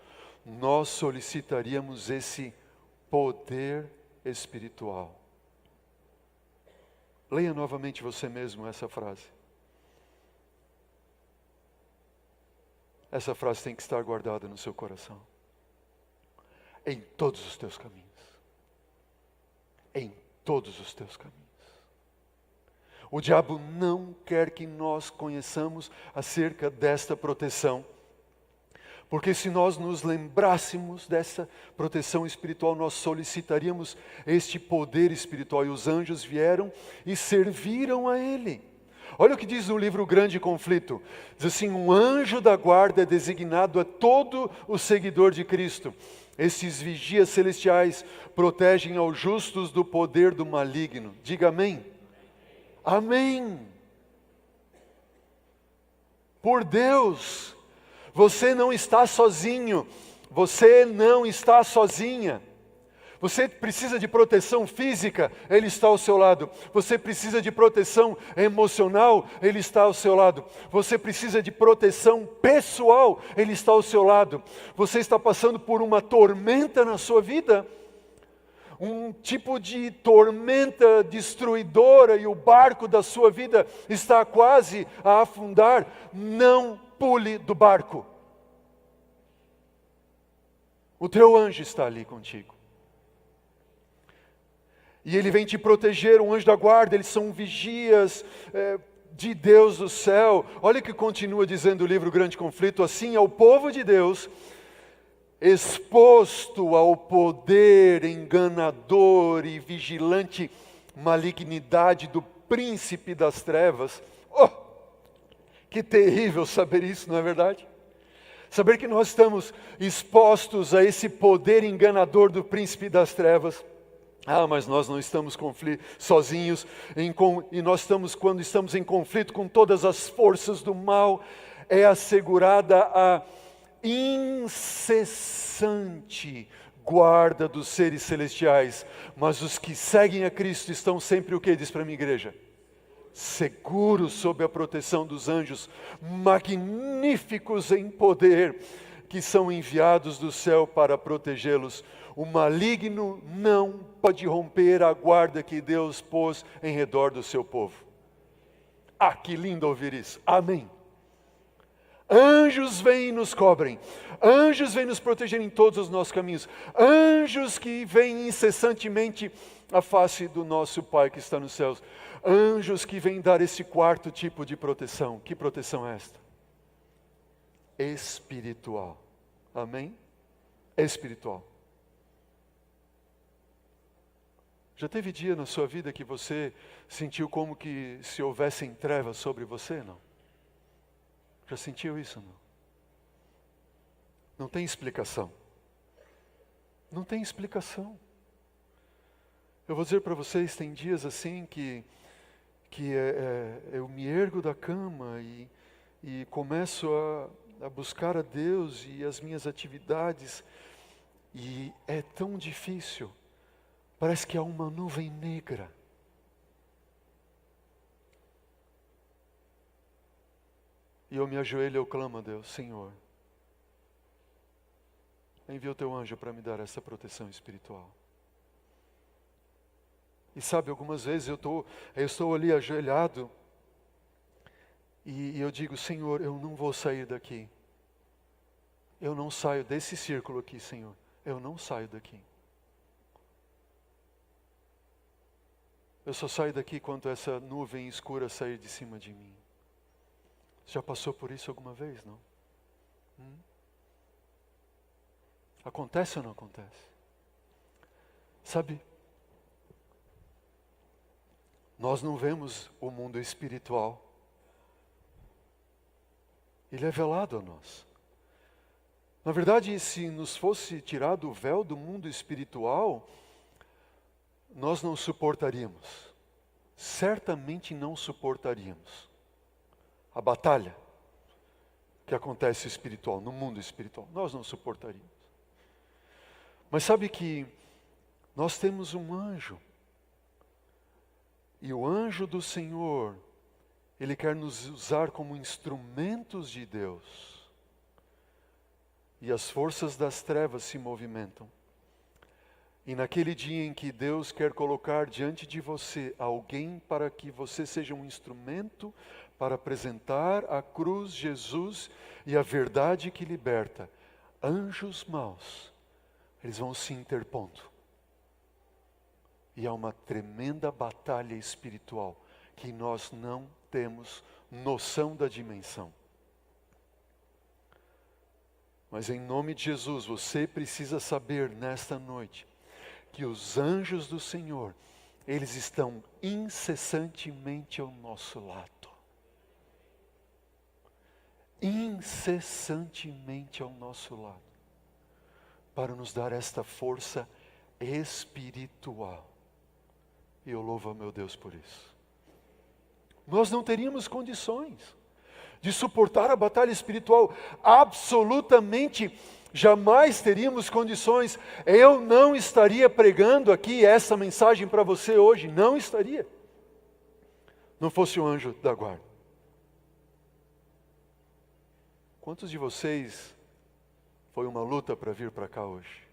nós solicitaríamos esse poder espiritual. Leia novamente você mesmo essa frase. Essa frase tem que estar guardada no seu coração. Em todos os teus caminhos. Em todos os teus caminhos. O diabo não quer que nós conheçamos acerca desta proteção. Porque se nós nos lembrássemos dessa proteção espiritual, nós solicitaríamos este poder espiritual. E os anjos vieram e serviram a ele. Olha o que diz no livro Grande Conflito. Diz assim, um anjo da guarda é designado a todo o seguidor de Cristo. Esses vigias celestiais protegem aos justos do poder do maligno. Diga amém. Amém. Por Deus, você não está sozinho, você não está sozinha. Você precisa de proteção física, Ele está ao seu lado. Você precisa de proteção emocional, Ele está ao seu lado. Você precisa de proteção pessoal, Ele está ao seu lado. Você está passando por uma tormenta na sua vida, um tipo de tormenta destruidora e o barco da sua vida está quase a afundar. Não pule do barco. O teu anjo está ali contigo. E ele vem te proteger, um anjo da guarda, eles são vigias de Deus do céu. Olha o que continua dizendo o livro Grande Conflito. Assim é o povo de Deus, exposto ao poder enganador e vigilante malignidade do príncipe das trevas. Oh, que terrível saber isso, não é verdade? Saber que nós estamos expostos a esse poder enganador do príncipe das trevas. Ah, mas nós não estamos sozinhos, e nós estamos, quando estamos em conflito com todas as forças do mal, é assegurada a incessante guarda dos seres celestiais. Mas os que seguem a Cristo estão sempre o que? Diz para a minha igreja. seguros sob a proteção dos anjos, magníficos em poder, que são enviados do céu para protegê-los. O maligno não pode romper a guarda que Deus pôs em redor do seu povo. Ah, que lindo ouvir isso. Amém. Anjos vêm e nos cobrem. Anjos vêm nos proteger em todos os nossos caminhos. Anjos que vêm incessantemente à face do nosso Pai que está nos céus. Anjos que vêm dar esse quarto tipo de proteção. Que proteção é esta? Espiritual. Amém? Espiritual. Já teve dia na sua vida que você sentiu como que se houvessem trevas sobre você? Não? Já sentiu isso? Não? Não tem explicação. Não tem explicação. Eu vou dizer para vocês, tem dias assim que eu me ergo da cama e começo a buscar a Deus e as minhas atividades, e é tão difícil. Parece que há uma nuvem negra. E eu me ajoelho e eu clamo a Deus: Senhor, envia o teu anjo para me dar essa proteção espiritual. E sabe, algumas vezes eu estou ali ajoelhado e eu digo: Senhor, eu não vou sair daqui. Eu não saio desse círculo aqui, Senhor. Eu não saio daqui. Eu só saio daqui quando essa nuvem escura sair de cima de mim. Você já passou por isso alguma vez, não? Acontece ou não acontece? Sabe, nós não vemos o mundo espiritual. Ele é velado a nós. Na verdade, se nos fosse tirado o véu do mundo espiritual, nós não suportaríamos. Certamente não suportaríamos a batalha que acontece espiritual, no mundo espiritual. Nós não suportaríamos. Mas sabe que nós temos um anjo. E o anjo do Senhor, ele quer nos usar como instrumentos de Deus. E as forças das trevas se movimentam. E naquele dia em que Deus quer colocar diante de você alguém para que você seja um instrumento para apresentar a cruz, Jesus e a verdade que liberta, anjos maus, eles vão se interpondo. E há uma tremenda batalha espiritual que nós não temos noção da dimensão. Mas em nome de Jesus, você precisa saber nesta noite que os anjos do Senhor, eles estão incessantemente ao nosso lado. Incessantemente ao nosso lado. Para nos dar esta força espiritual. E eu louvo a meu Deus por isso. Nós não teríamos condições de suportar a batalha espiritual. Absolutamente jamais teríamos condições. Eu não estaria pregando aqui essa mensagem para você hoje. Não estaria. Não fosse o anjo da guarda. Quantos de vocês foi uma luta para vir para cá hoje?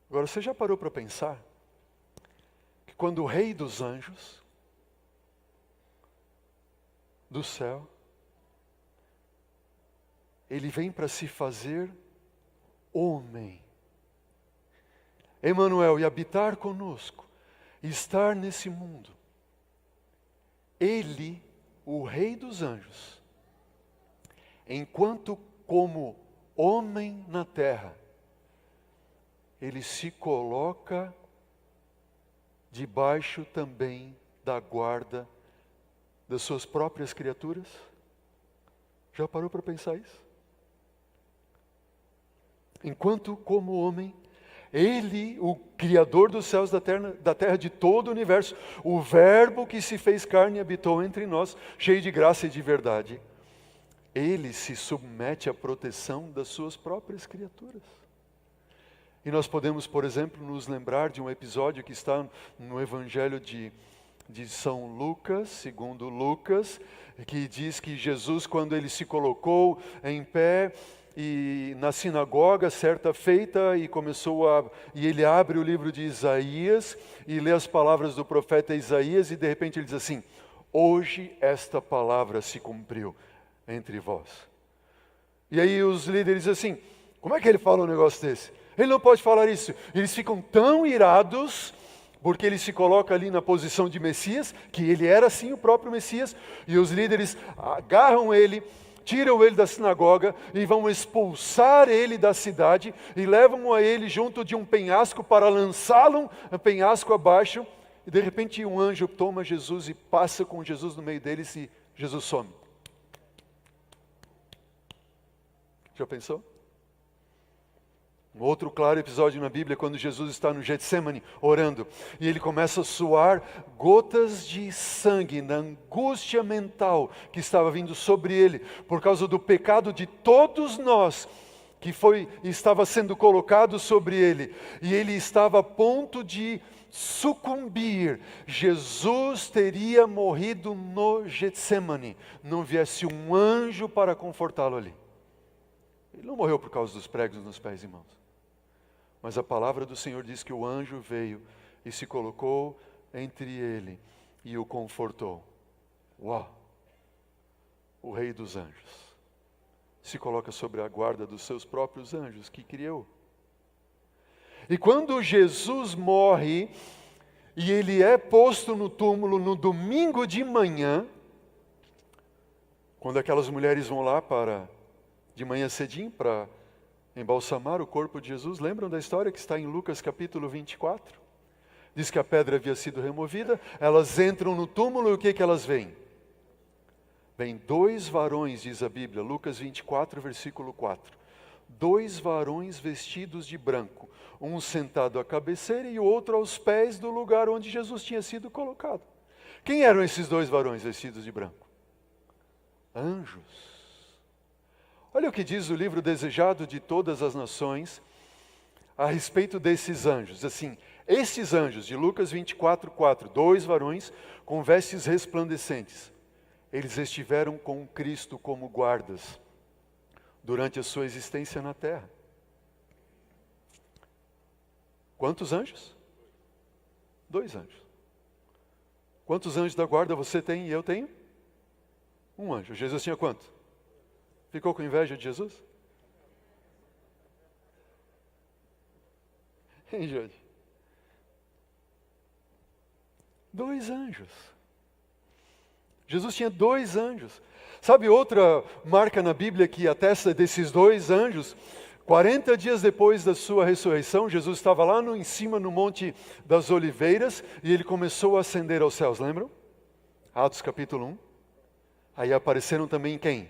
Agora, você já parou para pensar que quando o Rei dos Anjos do céu, ele vem para se fazer homem, Emanuel, e habitar conosco, e estar nesse mundo, ele, o Rei dos Anjos, enquanto como homem na terra, ele se coloca debaixo também da guarda das suas próprias criaturas? Já parou para pensar isso? Enquanto como homem, ele, o Criador dos céus e da terra, de todo o universo, o Verbo que se fez carne e habitou entre nós, cheio de graça e de verdade, Ele se submete à proteção das suas próprias criaturas. E nós podemos, por exemplo, nos lembrar de um episódio que está no Evangelho de São Lucas, segundo Lucas, que diz que Jesus, quando ele se colocou em pé e na sinagoga, certa feita, e ele abre o livro de Isaías e lê as palavras do profeta Isaías, e de repente ele diz assim: hoje esta palavra se cumpriu entre vós. E aí os líderes dizem assim: como é que ele fala um negócio desse? Ele não pode falar isso. Eles ficam tão irados, porque ele se coloca ali na posição de Messias, que ele era sim o próprio Messias, e os líderes agarram ele, tiram ele da sinagoga e vão expulsar ele da cidade e levam a ele junto de um penhasco para lançá-lo um penhasco abaixo. E de repente um anjo toma Jesus e passa com Jesus no meio deles e Jesus some. Já pensou? Um outro claro episódio na Bíblia, quando Jesus está no Getsemane orando, e ele começa a suar gotas de sangue na angústia mental que estava vindo sobre ele, por causa do pecado de todos nós, que estava sendo colocado sobre ele, e ele estava a ponto de sucumbir. Jesus teria morrido no Getsemane, não viesse um anjo para confortá-lo ali. Ele não morreu por causa dos pregos nos pés e mãos. Mas a palavra do Senhor diz que o anjo veio e se colocou entre ele e o confortou. Uau! O Rei dos anjos se coloca sobre a guarda dos seus próprios anjos que criou. E quando Jesus morre e ele é posto no túmulo no domingo de manhã, quando aquelas mulheres vão lá de manhã cedinho para embalsamar o corpo de Jesus, lembram da história que está em Lucas capítulo 24? Diz que a pedra havia sido removida, elas entram no túmulo e o que elas veem? Vêm 2 varões, diz a Bíblia, Lucas 24, versículo 4. 2 varões vestidos de branco, um sentado à cabeceira e o outro aos pés do lugar onde Jesus tinha sido colocado. Quem eram esses 2 varões vestidos de branco? Anjos. Olha o que diz o livro Desejado de Todas as Nações a respeito desses anjos. Assim, esses anjos de Lucas 24, 4, 2 varões com vestes resplandecentes, eles estiveram com Cristo como guardas durante a sua existência na terra. Quantos anjos? 2 anjos. Quantos anjos da guarda você tem e eu tenho? 1 anjo. Jesus tinha quanto? Ficou com inveja de Jesus? Hein, Jode? 2 anjos. Jesus tinha 2 anjos. Sabe outra marca na Bíblia que atesta desses 2 anjos? 40 dias depois da sua ressurreição, Jesus estava lá em cima no Monte das Oliveiras e ele começou a ascender aos céus, lembram? Atos capítulo 1. Aí apareceram também quem?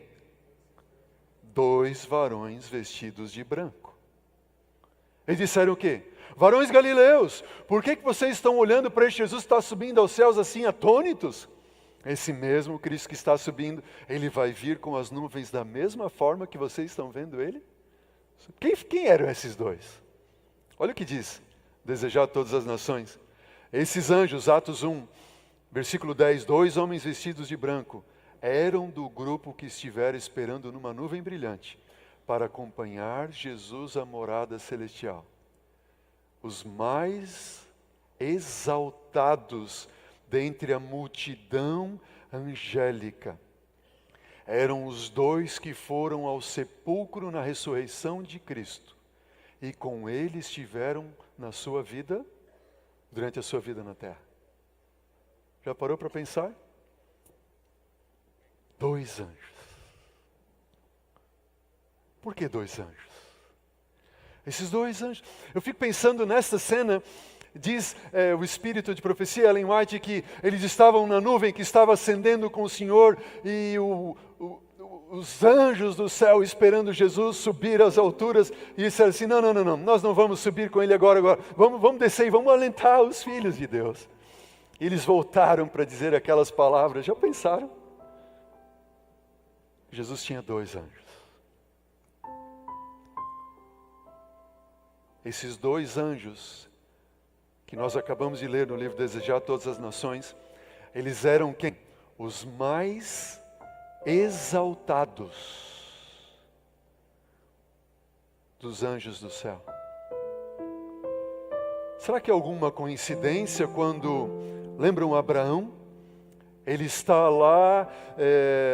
2 varões vestidos de branco. Eles disseram o quê? Varões galileus, por que vocês estão olhando para este Jesus que está subindo aos céus assim atônitos? Esse mesmo Cristo que está subindo, ele vai vir com as nuvens da mesma forma que vocês estão vendo ele? Quem eram esses 2? Olha o que diz, desejar todas as nações. Esses anjos, Atos 1, versículo 10, 2 homens vestidos de branco, eram do grupo que estivera esperando numa nuvem brilhante para acompanhar Jesus à morada celestial. Os mais exaltados dentre a multidão angélica eram os 2 que foram ao sepulcro na ressurreição de Cristo e com ele estiveram na sua vida, durante a sua vida na terra. Já parou para pensar? 2 anjos. Por que 2 anjos? Esses 2 anjos. Eu fico pensando nessa cena, diz o espírito de profecia, Ellen White, que eles estavam na nuvem que estava ascendendo com o Senhor e os anjos do céu esperando Jesus subir às alturas e disseram assim, não, nós não vamos subir com ele agora. Vamos descer e vamos alentar os filhos de Deus. E eles voltaram para dizer aquelas palavras, já pensaram? Jesus tinha 2 anjos. Esses 2 anjos, que nós acabamos de ler no livro Desejar Todas as Nações, eles eram quem? Os mais exaltados dos anjos do céu. Será que é alguma coincidência quando, lembram Abraão? Ele está lá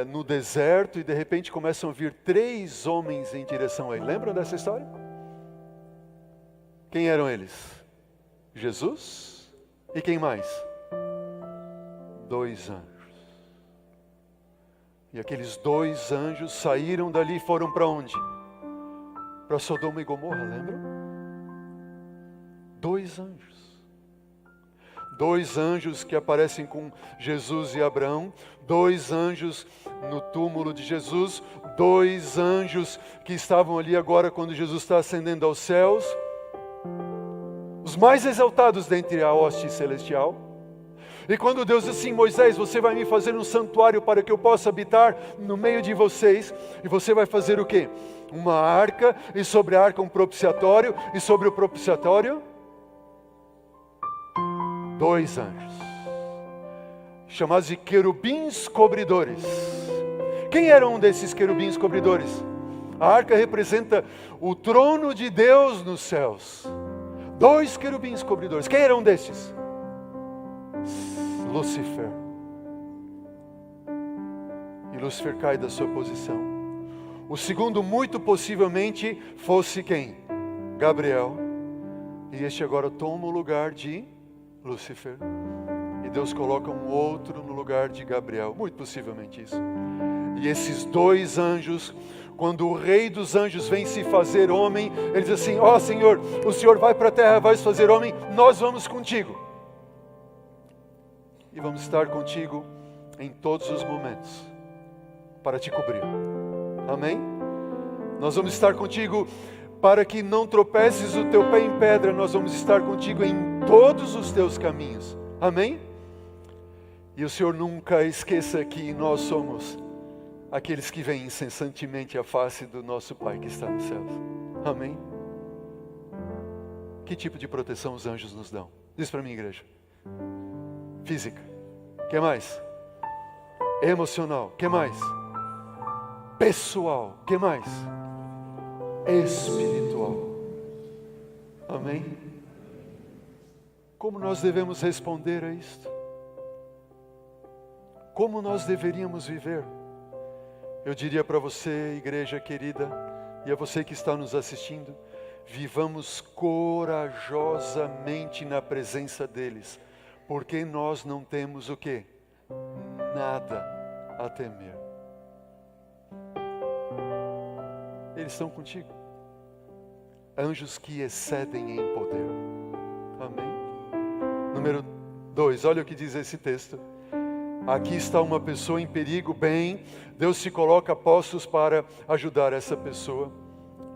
no deserto e de repente começam a vir 3 homens em direção a ele. Lembram dessa história? Quem eram eles? Jesus e quem mais? 2 anjos. E aqueles 2 anjos saíram dali e foram para onde? Para Sodoma e Gomorra, lembram? 2 anjos. 2 anjos que aparecem com Jesus e Abraão, 2 anjos no túmulo de Jesus, 2 anjos que estavam ali agora quando Jesus está ascendendo aos céus, os mais exaltados dentre a hoste celestial. E quando Deus diz assim: Moisés, você vai me fazer um santuário para que eu possa habitar no meio de vocês, e você vai fazer o quê? Uma arca, e sobre a arca um propiciatório, e sobre o propiciatório 2 anjos, chamados de querubins cobridores. Quem era um desses querubins cobridores? A arca representa o trono de Deus nos céus. 2 querubins cobridores. Quem era um desses? Lúcifer. E Lúcifer cai da sua posição. O segundo, muito possivelmente, fosse quem? Gabriel. E este agora toma o lugar de Lúcifer. E Deus coloca um outro no lugar de Gabriel. Muito possivelmente isso. E esses 2 anjos, quando o rei dos anjos vem se fazer homem, ele diz assim: ó Senhor, o Senhor vai para a terra, vai se fazer homem, nós vamos contigo. E vamos estar contigo em todos os momentos, para te cobrir. Amém? Nós vamos estar contigo para que não tropeces o teu pé em pedra, nós vamos estar contigo em todos os teus caminhos. Amém? E o Senhor nunca esqueça que nós somos aqueles que veem incessantemente a face do nosso Pai que está nos céus. Amém? Que tipo de proteção os anjos nos dão? Diz para mim, igreja. Física. Que mais? Emocional. Que mais? Pessoal. Que mais? Espiritual. Amém? Como nós devemos responder a isto? Como nós deveríamos viver? Eu diria para você, igreja querida, e a você que está nos assistindo, vivamos corajosamente na presença deles, porque nós não temos o quê? Nada a temer. Eles estão contigo. Anjos que excedem em poder. Amém? Número 2, olha o que diz esse texto. Aqui está uma pessoa em perigo, bem, Deus se coloca a postos para ajudar essa pessoa.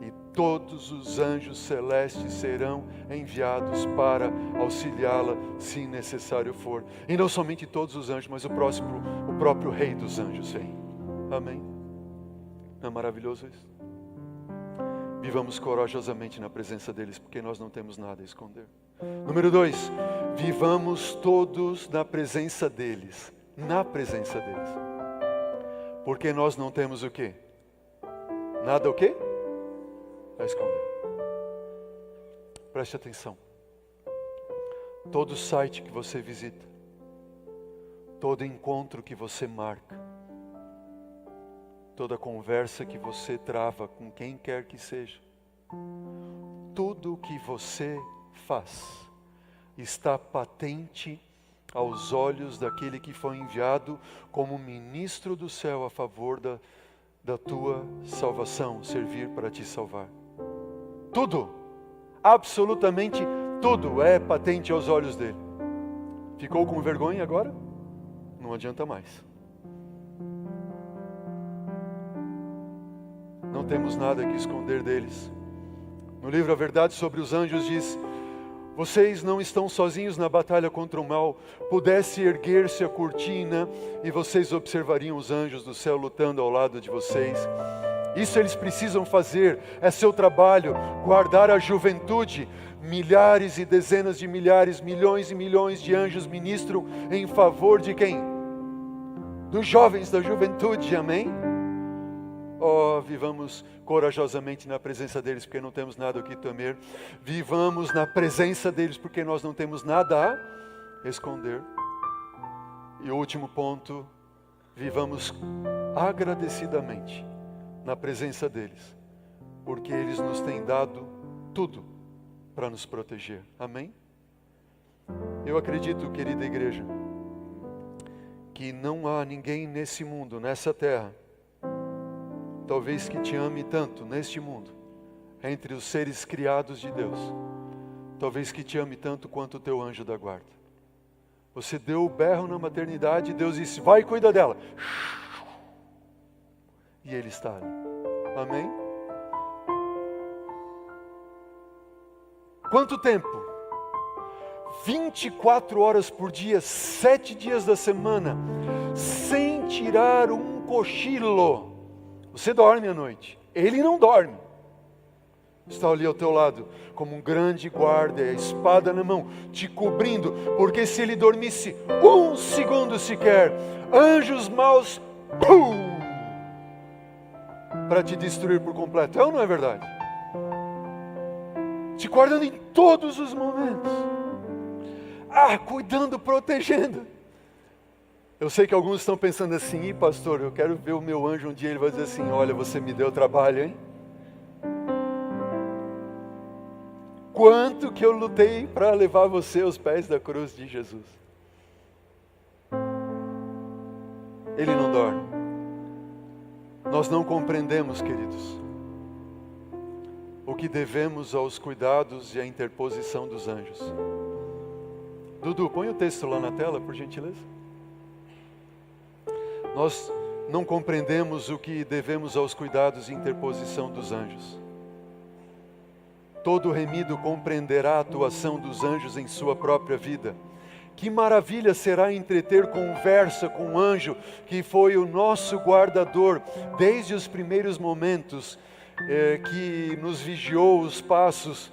E todos os anjos celestes serão enviados para auxiliá-la, se necessário for. E não somente todos os anjos, mas o próprio Rei dos anjos vem. Amém? Não é maravilhoso isso? Vivamos corajosamente na presença deles, porque nós não temos nada a esconder. Número 2, vivamos todos na presença deles. Na presença deles. Porque nós não temos o quê? Nada o quê? A esconder. Preste atenção. Todo site que você visita, todo encontro que você marca, toda conversa que você trava com quem quer que seja, tudo o que você faz está patente aos olhos daquele que foi enviado como ministro do céu a favor da tua salvação, servir para te salvar. Tudo, absolutamente tudo é patente aos olhos dele. Ficou com vergonha agora? Não adianta mais. Não temos nada que esconder deles. No livro A Verdade sobre os Anjos diz: vocês não estão sozinhos na batalha contra o mal. Pudesse erguer-se a cortina e vocês observariam os anjos do céu lutando ao lado de vocês. Isso eles precisam fazer, é seu trabalho, guardar a juventude. Milhares e dezenas de milhares, milhões e milhões de anjos ministram em favor de quem? Dos jovens da juventude, amém? Oh, vivamos corajosamente na presença deles, porque não temos nada o que temer. Vivamos na presença deles, porque nós não temos nada a esconder. E o último ponto, vivamos agradecidamente na presença deles, porque eles nos têm dado tudo para nos proteger. Amém? Eu acredito, querida igreja, que não há ninguém nesse mundo, nessa terra, talvez que te ame tanto neste mundo, entre os seres criados de Deus, talvez que te ame tanto quanto o teu anjo da guarda. Você deu o berro na maternidade e Deus disse, vai e cuida dela. E Ele está ali. Amém? Quanto tempo? 24 horas por dia, 7 dias da semana, sem tirar um cochilo. Você dorme à noite, Ele não dorme. Está ali ao teu lado, como um grande guarda, a espada na mão, te cobrindo, porque se Ele dormisse um segundo sequer, anjos maus, para te destruir por completo. É ou não é verdade? Te guardando em todos os momentos. Cuidando, protegendo. Eu sei que alguns estão pensando assim, pastor, eu quero ver o meu anjo um dia, ele vai dizer assim, olha, você me deu trabalho, hein? Quanto que eu lutei para levar você aos pés da cruz de Jesus. Ele não dorme. Nós não compreendemos, queridos, o que devemos aos cuidados e à interposição dos anjos. Dudu, põe o texto lá na tela, por gentileza. Nós não compreendemos o que devemos aos cuidados e interposição dos anjos. Todo remido compreenderá a atuação dos anjos em sua própria vida. Que maravilha será entreter conversa com um anjo que foi o nosso guardador desde os primeiros momentos, que nos vigiou os passos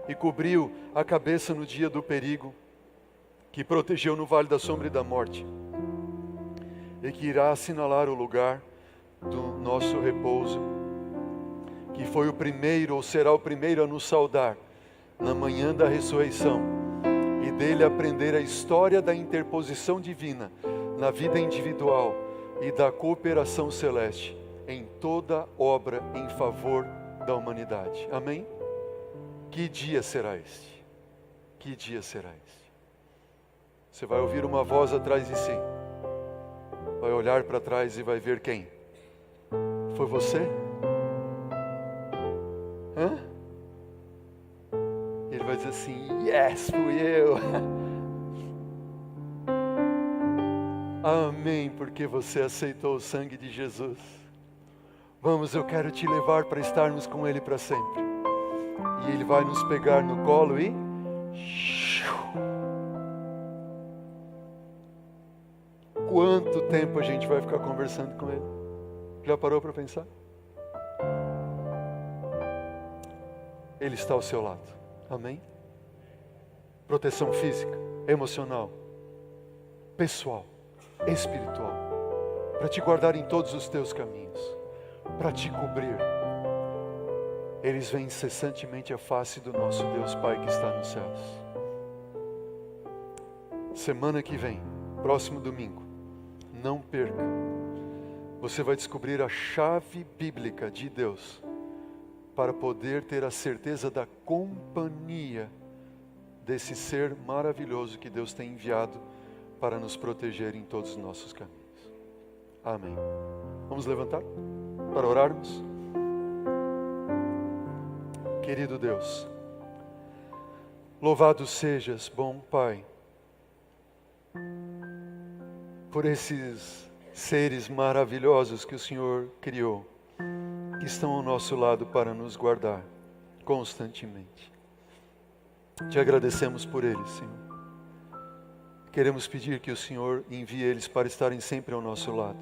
e cobriu a cabeça no dia do perigo, que protegeu no vale da sombra e da morte, e que irá assinalar o lugar do nosso repouso, que foi o primeiro ou será o primeiro a nos saudar na manhã da ressurreição, e dele aprender a história da interposição divina na vida individual e da cooperação celeste em toda obra em favor da humanidade. Amém? Que dia será este? Que dia será este? Você vai ouvir uma voz atrás de si, vai olhar para trás e vai ver quem? Foi você? Hã? Ele vai dizer assim, yes, fui eu. Amém, porque você aceitou o sangue de Jesus. Vamos, eu quero te levar para estarmos com Ele para sempre. E Ele vai nos pegar no colo e... Quanto tempo a gente vai ficar conversando com Ele? Já parou para pensar? Ele está ao seu lado. Amém? Proteção física, emocional, pessoal, espiritual, para te guardar em todos os teus caminhos, para te cobrir. Eles veem incessantemente a face do nosso Deus Pai que está nos céus. Semana que vem, próximo domingo, não perca. Você vai descobrir a chave bíblica de Deus para poder ter a certeza da companhia desse ser maravilhoso que Deus tem enviado para nos proteger em todos os nossos caminhos. Amém. Vamos levantar para orarmos? Querido Deus, louvado sejas, bom Pai, por esses seres maravilhosos que o Senhor criou, que estão ao nosso lado para nos guardar constantemente. Te agradecemos por eles, Senhor. Queremos pedir que o Senhor envie eles para estarem sempre ao nosso lado.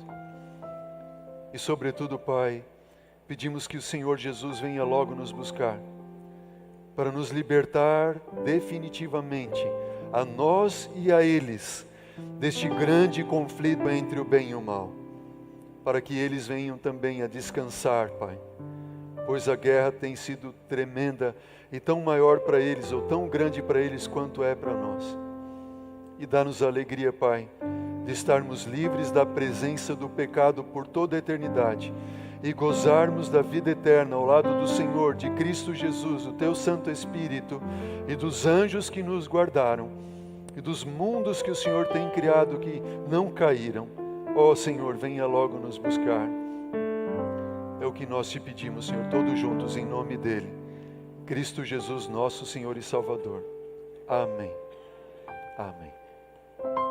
E sobretudo, Pai, pedimos que o Senhor Jesus venha logo nos buscar, para nos libertar definitivamente, a nós e a eles, deste grande conflito entre o bem e o mal, para que eles venham também a descansar, Pai, pois a guerra tem sido tremenda e tão maior para eles, ou tão grande para eles quanto é para nós. E dá-nos a alegria, Pai, de estarmos livres da presença do pecado por toda a eternidade e gozarmos da vida eterna ao lado do Senhor, de Cristo Jesus, o Teu Santo Espírito, e dos anjos que nos guardaram, e dos mundos que o Senhor tem criado que não caíram. Ó Senhor, venha logo nos buscar. É o que nós te pedimos, Senhor, todos juntos, em nome dEle, Cristo Jesus, nosso Senhor e Salvador. Amém. Amém.